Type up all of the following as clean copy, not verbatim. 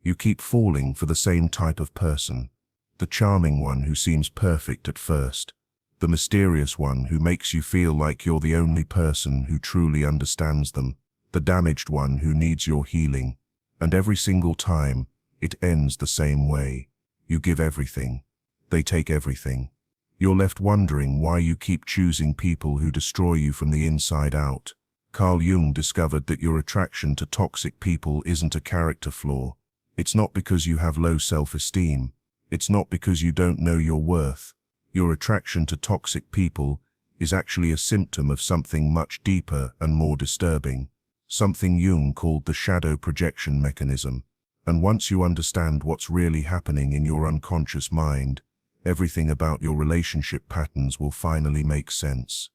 You keep falling for the same type of person. The charming one who seems perfect at first. The mysterious one who makes you feel like you're the only person who truly understands them. The damaged one who needs your healing. And every single time, it ends the same way. You give everything. They take everything. You're left wondering why you keep choosing people who destroy you from the inside out. Carl Jung discovered that your attraction to toxic people isn't a character flaw. It's not because you have low self-esteem. It's not because you don't know your worth. Your attraction to toxic people is actually a symptom of something much deeper and more disturbing. Something Jung called the shadow projection mechanism. And once you understand what's really happening in your unconscious mind, everything about your relationship patterns will finally make sense.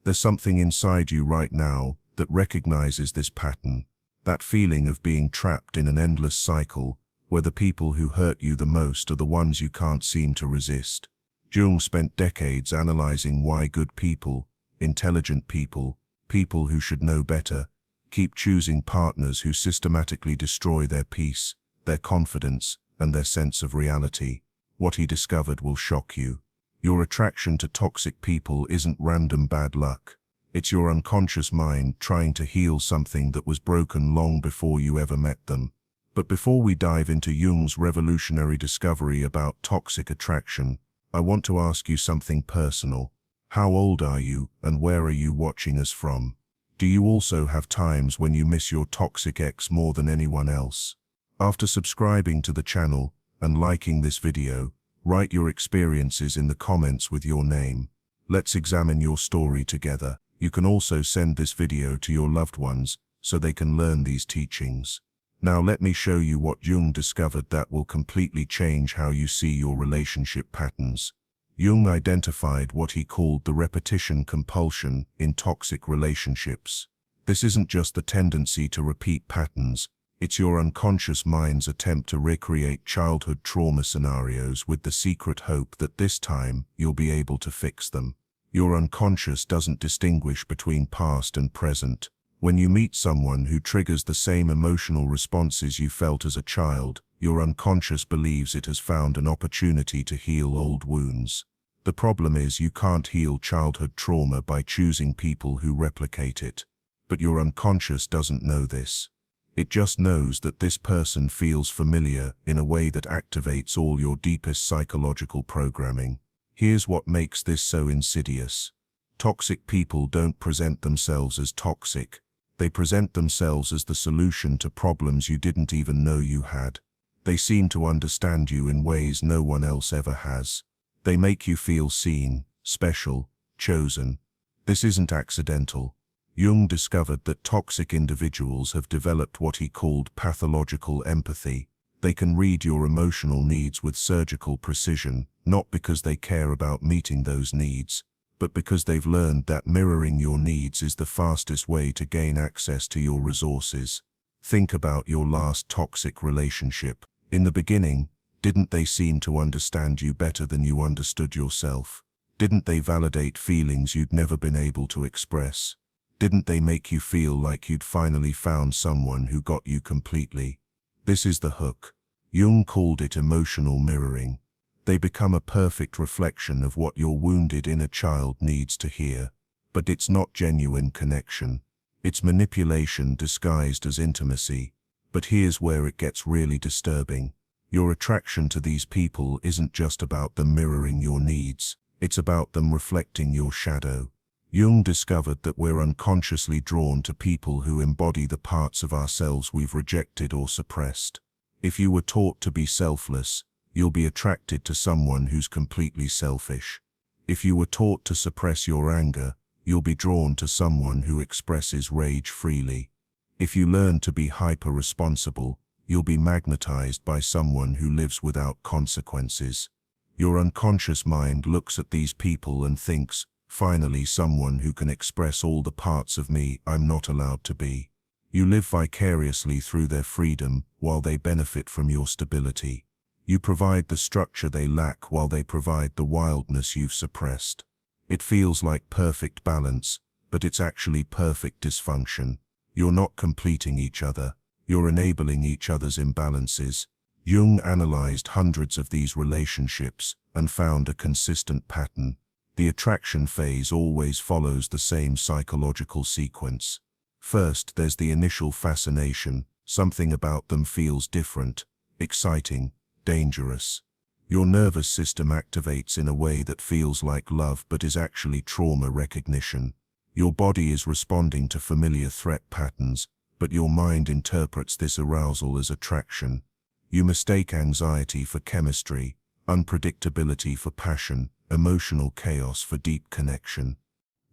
There's something inside you right now that recognizes this pattern, that feeling of being trapped in an endless cycle where the people who hurt you the most are the ones you can't seem to resist. Jung spent decades analyzing why good people, intelligent people, people who should know better, keep choosing partners who systematically destroy their peace, their confidence, and their sense of reality. What he discovered will shock you. Your attraction to toxic people isn't random bad luck. It's your unconscious mind trying to heal something that was broken long before you ever met them. But before we dive into Jung's revolutionary discovery about toxic attraction, I want to ask you something personal. How old are you, and where are you watching us from? Do you also have times when you miss your toxic ex more than anyone else? After subscribing to the channel and liking this video, write your experiences in the comments with your name. Let's examine your story together. You can also send this video to your loved ones so they can learn these teachings. Now let me show you what Jung discovered that will completely change how you see your relationship patterns. Jung identified what he called the repetition compulsion in toxic relationships. This isn't just the tendency to repeat patterns, it's your unconscious mind's attempt to recreate childhood trauma scenarios with the secret hope that this time you'll be able to fix them. Your unconscious doesn't distinguish between past and present. When you meet someone who triggers the same emotional responses you felt as a child, your unconscious believes it has found an opportunity to heal old wounds. The problem is you can't heal childhood trauma by choosing people who replicate it. But your unconscious doesn't know this. It just knows that this person feels familiar in a way that activates all your deepest psychological programming. Here's what makes this so insidious. Toxic people don't present themselves as toxic. They present themselves as the solution to problems you didn't even know you had. They seem to understand you in ways no one else ever has. They make you feel seen, special, chosen. This isn't accidental. Jung discovered that toxic individuals have developed what he called pathological empathy. They can read your emotional needs with surgical precision, not because they care about meeting those needs, but because they've learned that mirroring your needs is the fastest way to gain access to your resources. Think about your last toxic relationship. In the beginning, didn't they seem to understand you better than you understood yourself? Didn't they validate feelings you'd never been able to express? Didn't they make you feel like you'd finally found someone who got you completely? This is the hook. Jung called it emotional mirroring. They become a perfect reflection of what your wounded inner child needs to hear. But it's not genuine connection. It's manipulation disguised as intimacy. But here's where it gets really disturbing. Your attraction to these people isn't just about them mirroring your needs. It's about them reflecting your shadow. Jung discovered that we're unconsciously drawn to people who embody the parts of ourselves we've rejected or suppressed. If you were taught to be selfless, you'll be attracted to someone who's completely selfish. If you were taught to suppress your anger, you'll be drawn to someone who expresses rage freely. If you learn to be hyper-responsible, you'll be magnetized by someone who lives without consequences. Your unconscious mind looks at these people and thinks, finally someone who can express all the parts of me I'm not allowed to be. You live vicariously through their freedom while they benefit from your stability. You provide the structure they lack while they provide the wildness you've suppressed. It feels like perfect balance, but it's actually perfect dysfunction. You're not completing each other. You're enabling each other's imbalances. Jung analyzed hundreds of these relationships and found a consistent pattern. The attraction phase always follows the same psychological sequence. First, there's the initial fascination. Something about them feels different, exciting, dangerous. Your nervous system activates in a way that feels like love but is actually trauma recognition. Your body is responding to familiar threat patterns, but your mind interprets this arousal as attraction. You mistake anxiety for chemistry, unpredictability for passion, emotional chaos for deep connection.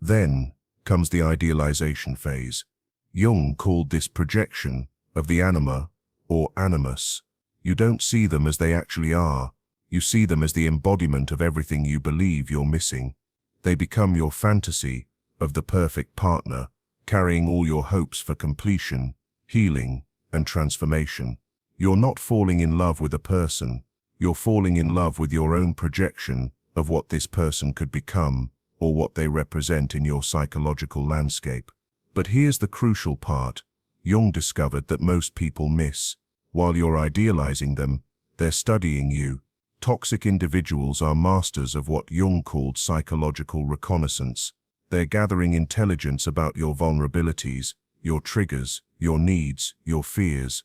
Then comes the idealization phase. Jung called this projection of the anima or animus. You don't see them as they actually are. You see them as the embodiment of everything you believe you're missing. They become your fantasy of the perfect partner, carrying all your hopes for completion, healing, and transformation. You're not falling in love with a person. You're falling in love with your own projection of what this person could become or what they represent in your psychological landscape. But here's the crucial part. Jung discovered that most people miss. While you're idealizing them, they're studying you. Toxic individuals are masters of what Jung called psychological reconnaissance. They're gathering intelligence about your vulnerabilities, your triggers, your needs, your fears.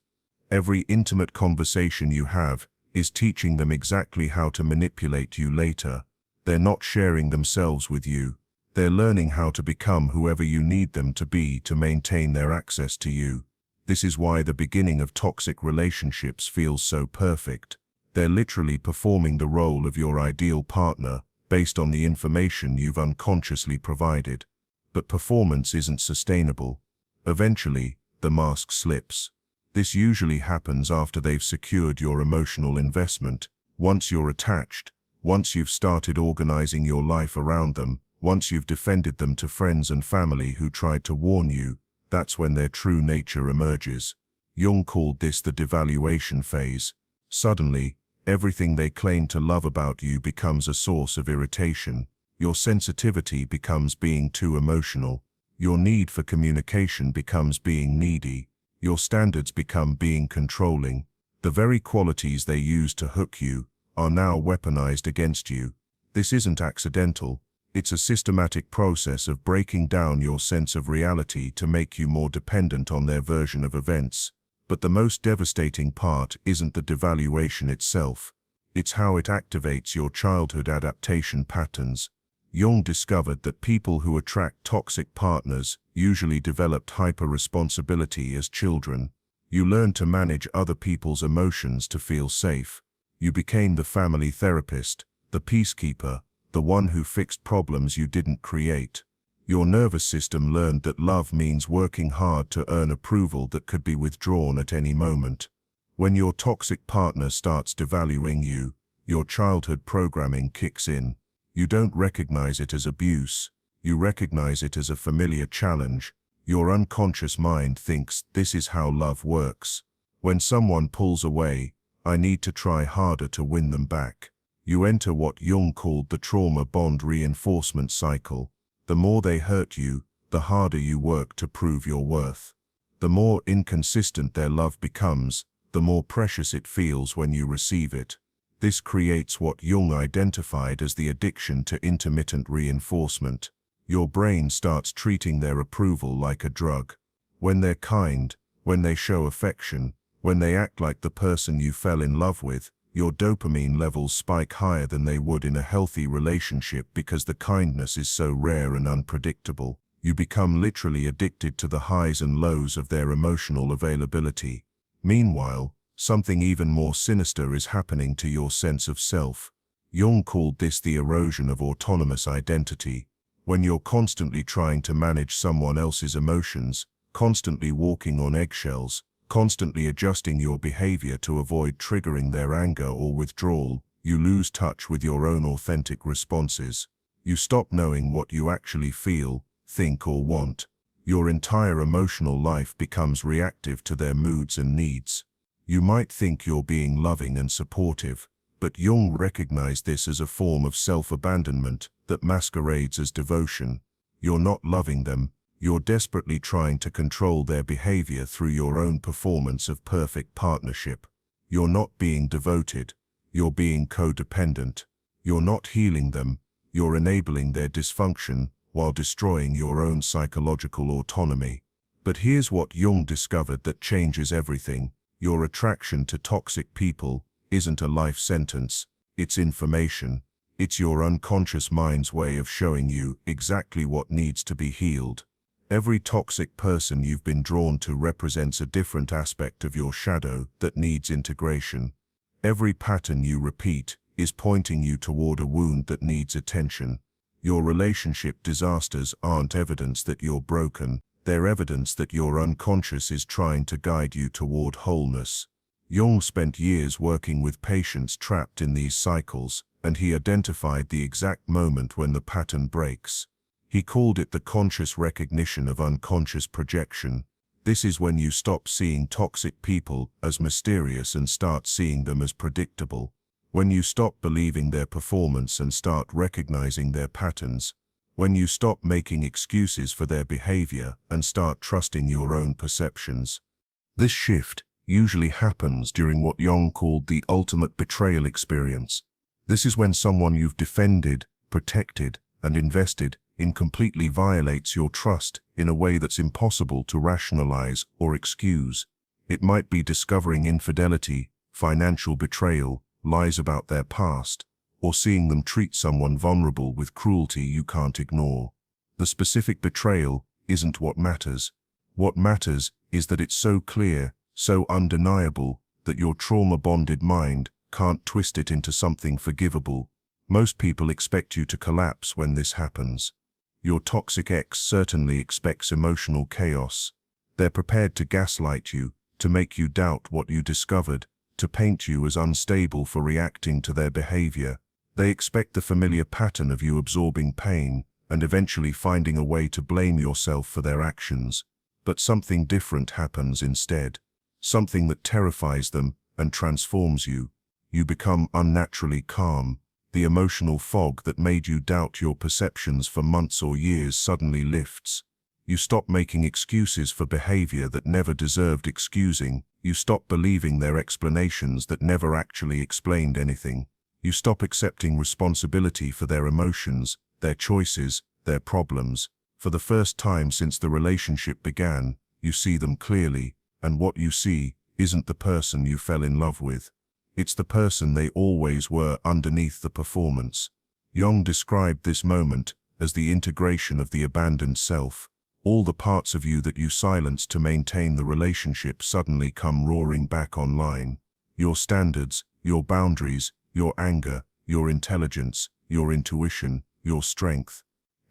Every intimate conversation you have is teaching them exactly how to manipulate you later. They're not sharing themselves with you. They're learning how to become whoever you need them to be to maintain their access to you. This is why the beginning of toxic relationships feels so perfect. They're literally performing the role of your ideal partner based on the information you've unconsciously provided. But performance isn't sustainable. Eventually, the mask slips. This usually happens after they've secured your emotional investment. Once you're attached, once you've started organizing your life around them, once you've defended them to friends and family who tried to warn you, that's when their true nature emerges. Jung called this the devaluation phase. Suddenly, everything they claim to love about you becomes a source of irritation. Your sensitivity becomes being too emotional. Your need for communication becomes being needy. Your standards become being controlling. The very qualities they used to hook you are now weaponized against you. This isn't accidental. It's a systematic process of breaking down your sense of reality to make you more dependent on their version of events. But the most devastating part isn't the devaluation itself. It's how it activates your childhood adaptation patterns. Jung discovered that people who attract toxic partners usually developed hyper-responsibility as children. You learned to manage other people's emotions to feel safe. You became the family therapist, the peacekeeper, the one who fixed problems you didn't create. Your nervous system learned that love means working hard to earn approval that could be withdrawn at any moment. When your toxic partner starts devaluing you, your childhood programming kicks in. You don't recognize it as abuse. You recognize it as a familiar challenge. Your unconscious mind thinks this is how love works. When someone pulls away, I need to try harder to win them back. You enter what Jung called the trauma bond reinforcement cycle. The more they hurt you, the harder you work to prove your worth. The more inconsistent their love becomes, the more precious it feels when you receive it. This creates what Jung identified as the addiction to intermittent reinforcement. Your brain starts treating their approval like a drug. When they're kind, when they show affection, when they act like the person you fell in love with, your dopamine levels spike higher than they would in a healthy relationship because the kindness is so rare and unpredictable. You become literally addicted to the highs and lows of their emotional availability. Meanwhile, something even more sinister is happening to your sense of self. Jung called this the erosion of autonomous identity. When you're constantly trying to manage someone else's emotions, constantly walking on eggshells, constantly adjusting your behavior to avoid triggering their anger or withdrawal, you lose touch with your own authentic responses. You stop knowing what you actually feel, think, or want. Your entire emotional life becomes reactive to their moods and needs. You might think you're being loving and supportive, but Jung recognized this as a form of self-abandonment that masquerades as devotion. You're not loving them. You're desperately trying to control their behavior through your own performance of perfect partnership. You're not being devoted. You're being codependent. You're not healing them. You're enabling their dysfunction while destroying your own psychological autonomy. But here's what Jung discovered that changes everything. Your attraction to toxic people isn't a life sentence. It's information. It's your unconscious mind's way of showing you exactly what needs to be healed. Every toxic person you've been drawn to represents a different aspect of your shadow that needs integration. Every pattern you repeat is pointing you toward a wound that needs attention. Your relationship disasters aren't evidence that you're broken. They're evidence that your unconscious is trying to guide you toward wholeness. Jung spent years working with patients trapped in these cycles, and he identified the exact moment when the pattern breaks. He called it the conscious recognition of unconscious projection. This is when you stop seeing toxic people as mysterious and start seeing them as predictable. When you stop believing their performance and start recognizing their patterns. When you stop making excuses for their behavior and start trusting your own perceptions. This shift usually happens during what Jung called the ultimate betrayal experience. This is when someone you've defended, protected, and invested in completely violates your trust in a way that's impossible to rationalize or excuse. It might be discovering infidelity, financial betrayal, lies about their past, or seeing them treat someone vulnerable with cruelty you can't ignore. The specific betrayal isn't what matters. What matters is that it's so clear, so undeniable, that your trauma-bonded mind can't twist it into something forgivable. Most people expect you to collapse when this happens. Your toxic ex certainly expects emotional chaos. They're prepared to gaslight you, to make you doubt what you discovered, to paint you as unstable for reacting to their behavior. They expect the familiar pattern of you absorbing pain and eventually finding a way to blame yourself for their actions. But something different happens instead. Something that terrifies them and transforms you. You become unnaturally calm. The emotional fog that made you doubt your perceptions for months or years suddenly lifts. You stop making excuses for behavior that never deserved excusing. You stop believing their explanations that never actually explained anything. You stop accepting responsibility for their emotions, their choices, their problems. For the first time since the relationship began, you see them clearly, and what you see isn't the person you fell in love with. It's the person they always were underneath the performance. Jung described this moment as the integration of the abandoned self. All the parts of you that you silenced to maintain the relationship suddenly come roaring back online. Your standards, your boundaries, your anger, your intelligence, your intuition, your strength.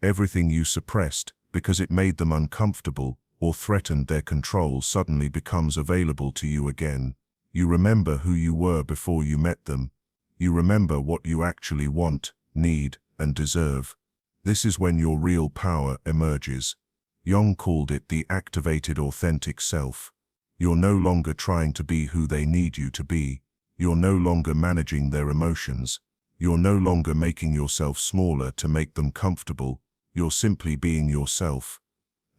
Everything you suppressed because it made them uncomfortable or threatened their control suddenly becomes available to you again. You remember who you were before you met them. You remember what you actually want, need, and deserve. This is when your real power emerges. Jung called it the activated authentic self. You're no longer trying to be who they need you to be. You're no longer managing their emotions. You're no longer making yourself smaller to make them comfortable. You're simply being yourself.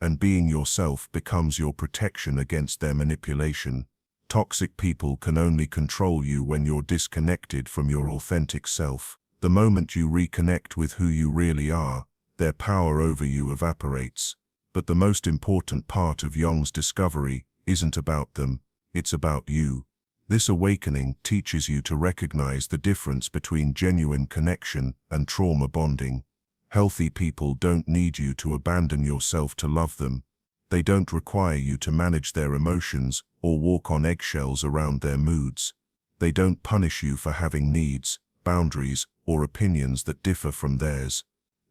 And being yourself becomes your protection against their manipulation. Toxic people can only control you when you're disconnected from your authentic self. The moment you reconnect with who you really are, their power over you evaporates. But the most important part of Jung's discovery isn't about them, it's about you. This awakening teaches you to recognize the difference between genuine connection and trauma bonding. Healthy people don't need you to abandon yourself to love them. They don't require you to manage their emotions or walk on eggshells around their moods. They don't punish you for having needs, boundaries, or opinions that differ from theirs.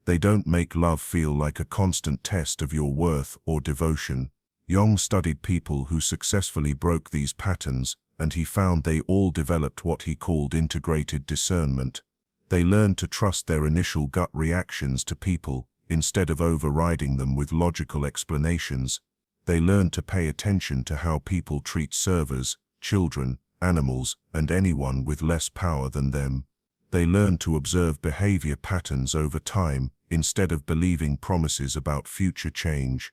They don't make love feel like a constant test of your worth or devotion. Jung studied people who successfully broke these patterns, and he found they all developed what he called integrated discernment. They learned to trust their initial gut reactions to people, instead of overriding them with logical explanations. They learned to pay attention to how people treat servers, children, animals, and anyone with less power than them. They learned to observe behavior patterns over time, instead of believing promises about future change.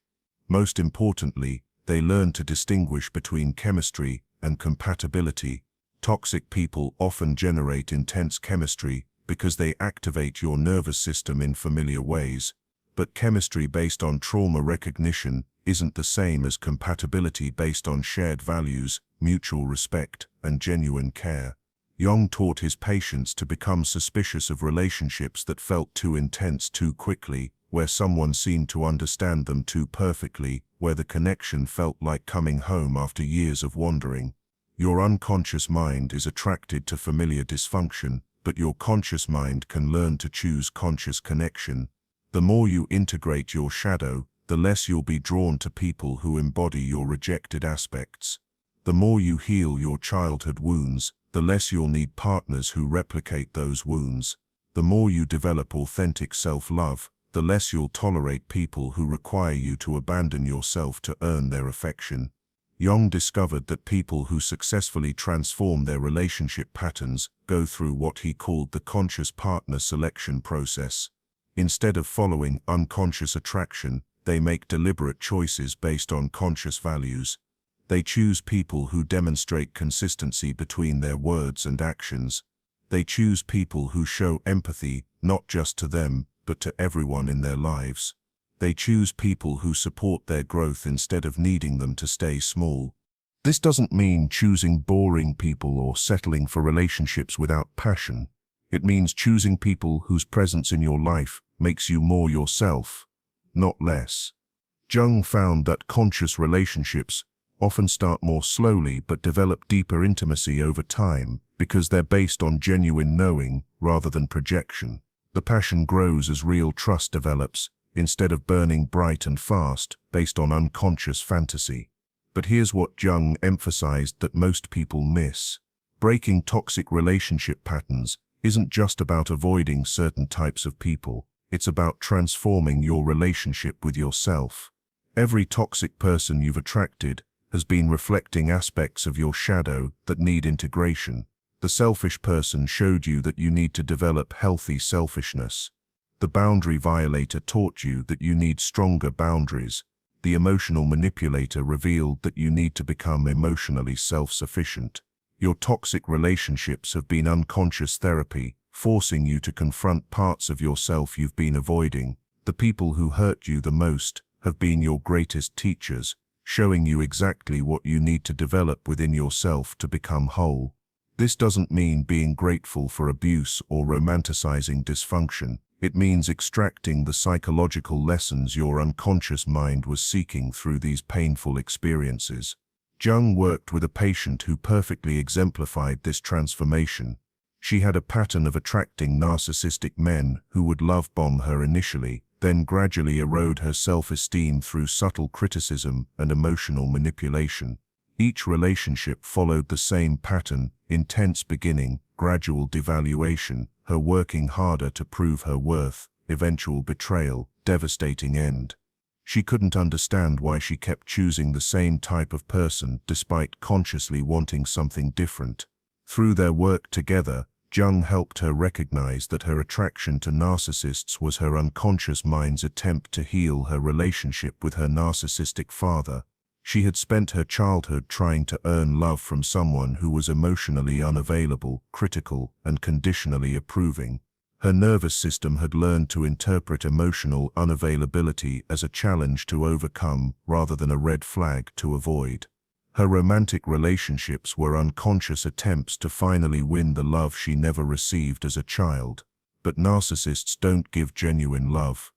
Most importantly, they learned to distinguish between chemistry and compatibility. Toxic people often generate intense chemistry because they activate your nervous system in familiar ways. But chemistry based on trauma recognition isn't the same as compatibility based on shared values, mutual respect, and genuine care. Jung taught his patients to become suspicious of relationships that felt too intense too quickly, where someone seemed to understand them too perfectly, where the connection felt like coming home after years of wandering. Your unconscious mind is attracted to familiar dysfunction, but your conscious mind can learn to choose conscious connection. The more you integrate your shadow, the less you'll be drawn to people who embody your rejected aspects. The more you heal your childhood wounds, the less you'll need partners who replicate those wounds. The more you develop authentic self-love, the less you'll tolerate people who require you to abandon yourself to earn their affection. Jung discovered that people who successfully transform their relationship patterns go through what he called the conscious partner selection process. Instead of following unconscious attraction, they make deliberate choices based on conscious values. They choose people who demonstrate consistency between their words and actions. They choose people who show empathy, not just to them, but to everyone in their lives. They choose people who support their growth instead of needing them to stay small. This doesn't mean choosing boring people or settling for relationships without passion. It means choosing people whose presence in your life makes you more yourself, not less. Jung found that conscious relationships often start more slowly but develop deeper intimacy over time because they're based on genuine knowing rather than projection. The passion grows as real trust develops, instead of burning bright and fast based on unconscious fantasy. But here's what Jung emphasized that most people miss. Breaking toxic relationship patterns isn't just about avoiding certain types of people. It's about transforming your relationship with yourself. Every toxic person you've attracted has been reflecting aspects of your shadow that need integration. The selfish person showed you that you need to develop healthy selfishness. The boundary violator taught you that you need stronger boundaries. The emotional manipulator revealed that you need to become emotionally self-sufficient. Your toxic relationships have been unconscious therapy, forcing you to confront parts of yourself you've been avoiding. The people who hurt you the most have been your greatest teachers, showing you exactly what you need to develop within yourself to become whole. This doesn't mean being grateful for abuse or romanticizing dysfunction. It means extracting the psychological lessons your unconscious mind was seeking through these painful experiences. Jung worked with a patient who perfectly exemplified this transformation. She had a pattern of attracting narcissistic men who would love bomb her initially, then gradually erode her self-esteem through subtle criticism and emotional manipulation. Each relationship followed the same pattern: intense beginning, gradual devaluation, her working harder to prove her worth, eventual betrayal, devastating end. She couldn't understand why she kept choosing the same type of person despite consciously wanting something different. Through their work together, Jung helped her recognize that her attraction to narcissists was her unconscious mind's attempt to heal her relationship with her narcissistic father. She had spent her childhood trying to earn love from someone who was emotionally unavailable, critical, and conditionally approving. Her nervous system had learned to interpret emotional unavailability as a challenge to overcome rather than a red flag to avoid. Her romantic relationships were unconscious attempts to finally win the love she never received as a child. But narcissists don't give genuine love.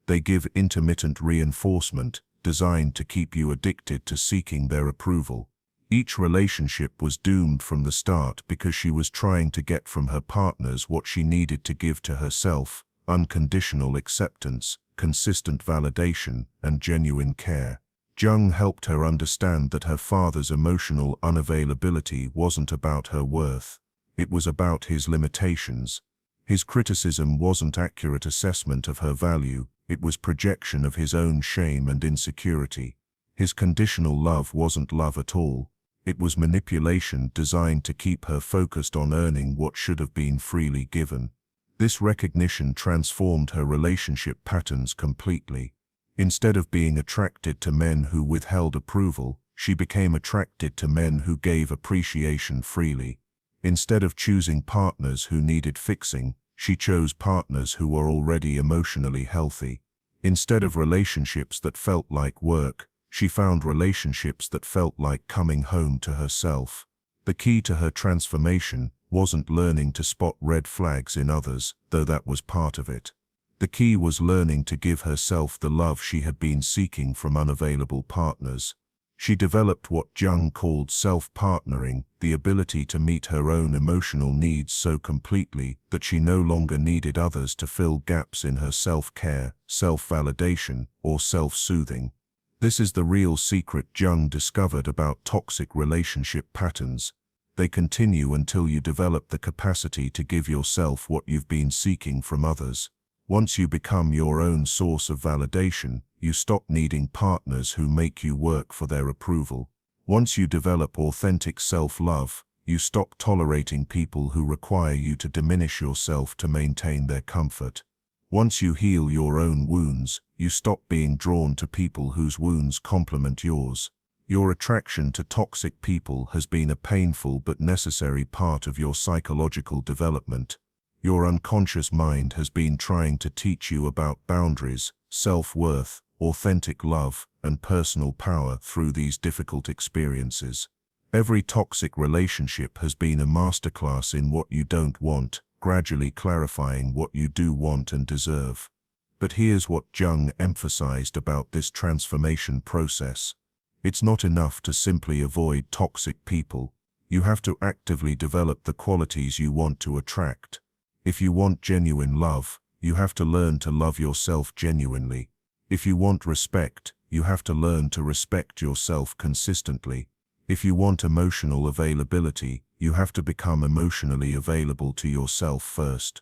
They give intermittent reinforcement, designed to keep you addicted to seeking their approval. Each relationship was doomed from the start because she was trying to get from her partners what she needed to give to herself: unconditional acceptance, consistent validation, and genuine care. Jung helped her understand that her father's emotional unavailability wasn't about her worth. It was about his limitations. His criticism wasn't accurate assessment of her value. It was projection of his own shame and insecurity. His conditional love wasn't love at all. It was manipulation designed to keep her focused on earning what should have been freely given. This recognition transformed her relationship patterns completely. Instead of being attracted to men who withheld approval, she became attracted to men who gave appreciation freely. Instead of choosing partners who needed fixing, she chose partners who were already emotionally healthy. Instead of relationships that felt like work, she found relationships that felt like coming home to herself. The key to her transformation wasn't learning to spot red flags in others, though that was part of it. The key was learning to give herself the love she had been seeking from unavailable partners. She developed what Jung called self-partnering, the ability to meet her own emotional needs so completely that she no longer needed others to fill gaps in her self-care, self-validation, or self-soothing. This is the real secret Jung discovered about toxic relationship patterns. They continue until you develop the capacity to give yourself what you've been seeking from others. Once you become your own source of validation, you stop needing partners who make you work for their approval. Once you develop authentic self-love, you stop tolerating people who require you to diminish yourself to maintain their comfort. Once you heal your own wounds, you stop being drawn to people whose wounds complement yours. Your attraction to toxic people has been a painful but necessary part of your psychological development. Your unconscious mind has been trying to teach you about boundaries, self-worth, authentic love, and personal power through these difficult experiences. Every toxic relationship has been a masterclass in what you don't want, gradually clarifying what you do want and deserve. But here's what Jung emphasized about this transformation process. It's not enough to simply avoid toxic people. You have to actively develop the qualities you want to attract. If you want genuine love, you have to learn to love yourself genuinely. If you want respect, you have to learn to respect yourself consistently. If you want emotional availability, you have to become emotionally available to yourself first.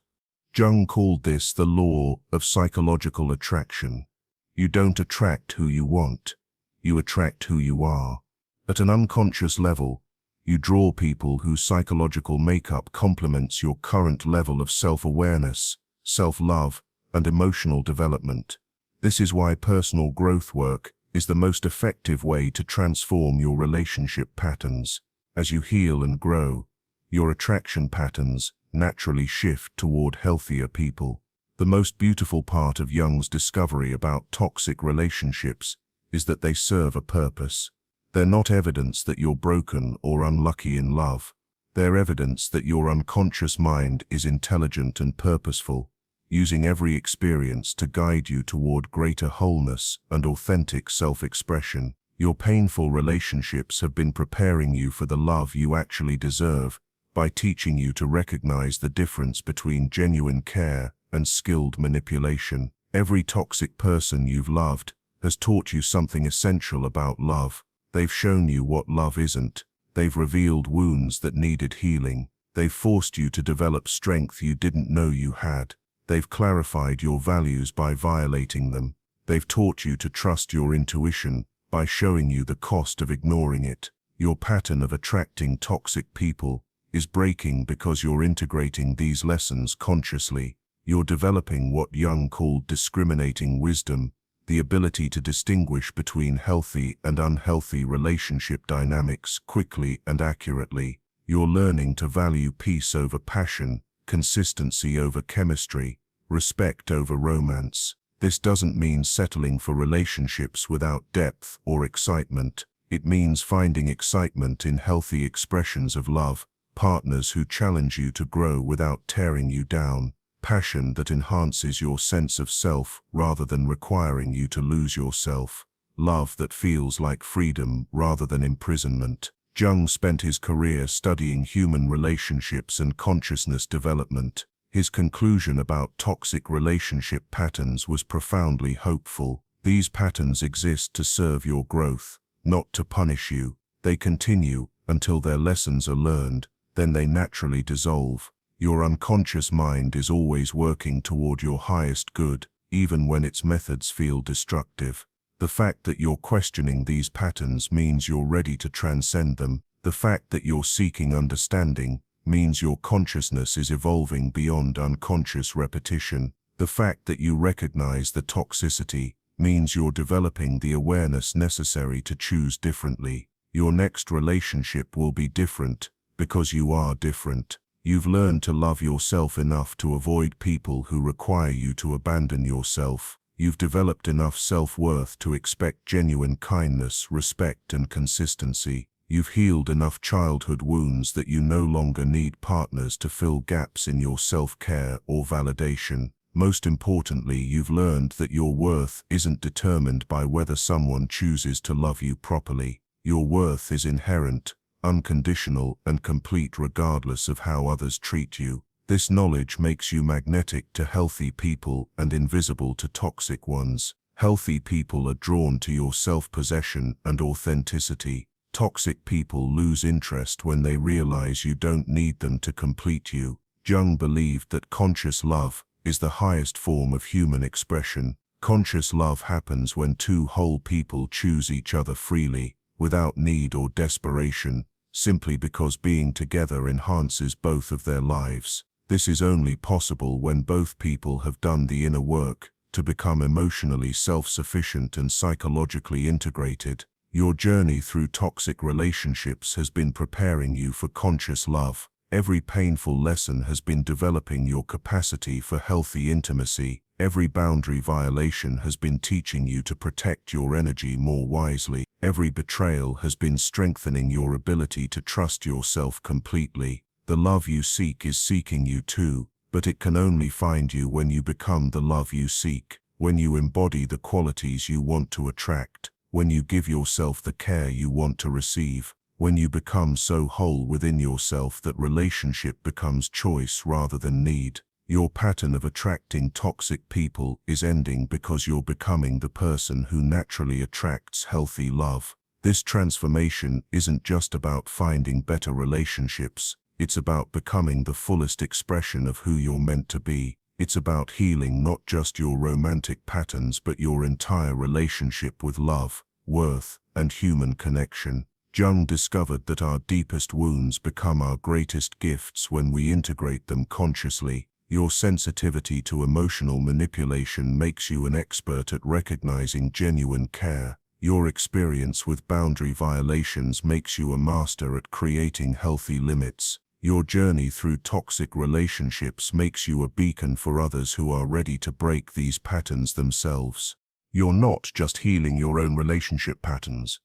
Jung called this the law of psychological attraction. You don't attract who you want. You attract who you are. At an unconscious level, you draw people whose psychological makeup complements your current level of self-awareness, self-love, and emotional development. This is why personal growth work is the most effective way to transform your relationship patterns. As you heal and grow, your attraction patterns naturally shift toward healthier people. The most beautiful part of Jung's discovery about toxic relationships is that they serve a purpose. They're not evidence that you're broken or unlucky in love. They're evidence that your unconscious mind is intelligent and purposeful, using every experience to guide you toward greater wholeness and authentic self-expression. Your painful relationships have been preparing you for the love you actually deserve by teaching you to recognize the difference between genuine care and skilled manipulation. Every toxic person you've loved has taught you something essential about love. They've shown you what love isn't. They've revealed wounds that needed healing. They've forced you to develop strength you didn't know you had. They've clarified your values by violating them. They've taught you to trust your intuition by showing you the cost of ignoring it. Your pattern of attracting toxic people is breaking because you're integrating these lessons consciously. You're developing what Jung called discriminating wisdom, the ability to distinguish between healthy and unhealthy relationship dynamics quickly and accurately. You're learning to value peace over passion, consistency over chemistry, respect over romance. This doesn't mean settling for relationships without depth or excitement. It means finding excitement in healthy expressions of love, partners who challenge you to grow without tearing you down, passion that enhances your sense of self rather than requiring you to lose yourself, love that feels like freedom rather than imprisonment. Jung spent his career studying human relationships and consciousness development. His conclusion about toxic relationship patterns was profoundly hopeful. These patterns exist to serve your growth, not to punish you. They continue until their lessons are learned, then they naturally dissolve. Your unconscious mind is always working toward your highest good, even when its methods feel destructive. The fact that you're questioning these patterns means you're ready to transcend them. The fact that you're seeking understanding means your consciousness is evolving beyond unconscious repetition. The fact that you recognize the toxicity means you're developing the awareness necessary to choose differently. Your next relationship will be different, because you are different. You've learned to love yourself enough to avoid people who require you to abandon yourself. You've developed enough self-worth to expect genuine kindness, respect, and consistency. You've healed enough childhood wounds that you no longer need partners to fill gaps in your self-care or validation. Most importantly, you've learned that your worth isn't determined by whether someone chooses to love you properly. Your worth is inherent, unconditional, and complete regardless of how others treat you. This knowledge makes you magnetic to healthy people and invisible to toxic ones. Healthy people are drawn to your self-possession and authenticity. Toxic people lose interest when they realize you don't need them to complete you. Jung believed that conscious love is the highest form of human expression. Conscious love happens when two whole people choose each other freely, without need or desperation, simply because being together enhances both of their lives. This is only possible when both people have done the inner work to become emotionally self-sufficient and psychologically integrated. Your journey through toxic relationships has been preparing you for conscious love. Every painful lesson has been developing your capacity for healthy intimacy. Every boundary violation has been teaching you to protect your energy more wisely. Every betrayal has been strengthening your ability to trust yourself completely. The love you seek is seeking you too, but it can only find you when you become the love you seek, when you embody the qualities you want to attract, when you give yourself the care you want to receive, when you become so whole within yourself that relationship becomes choice rather than need. Your pattern of attracting toxic people is ending because you're becoming the person who naturally attracts healthy love. This transformation isn't just about finding better relationships. It's about becoming the fullest expression of who you're meant to be. It's about healing not just your romantic patterns but your entire relationship with love, worth, and human connection. Jung discovered that our deepest wounds become our greatest gifts when we integrate them consciously. Your sensitivity to emotional manipulation makes you an expert at recognizing genuine care. Your experience with boundary violations makes you a master at creating healthy limits. Your journey through toxic relationships makes you a beacon for others who are ready to break these patterns themselves. You're not just healing your own relationship patterns.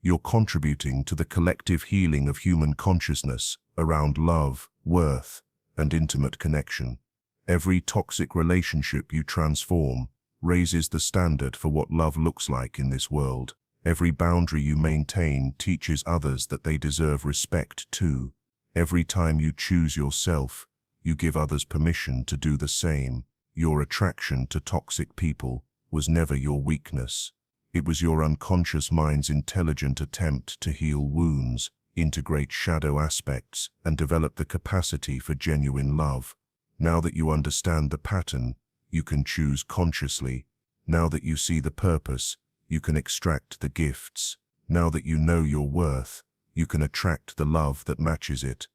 You're contributing to the collective healing of human consciousness around love, worth, and intimate connection. Every toxic relationship you transform raises the standard for what love looks like in this world. Every boundary you maintain teaches others that they deserve respect too. Every time you choose yourself, you give others permission to do the same. Your attraction to toxic people was never your weakness. It was your unconscious mind's intelligent attempt to heal wounds, integrate shadow aspects, and develop the capacity for genuine love. Now that you understand the pattern, you can choose consciously. Now that you see the purpose, you can extract the gifts. Now that you know your worth, you can attract the love that matches it.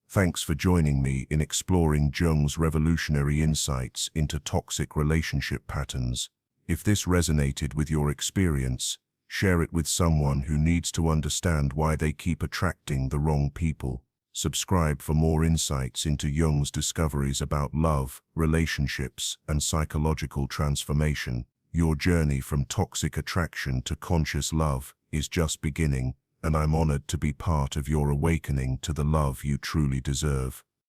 Thanks for joining me in exploring Jung's revolutionary insights into toxic relationship patterns. If this resonated with your experience, share it with someone who needs to understand why they keep attracting the wrong people. Subscribe for more insights into Jung's discoveries about love, relationships, and psychological transformation. Your journey from toxic attraction to conscious love is just beginning, and I'm honored to be part of your awakening to the love you truly deserve.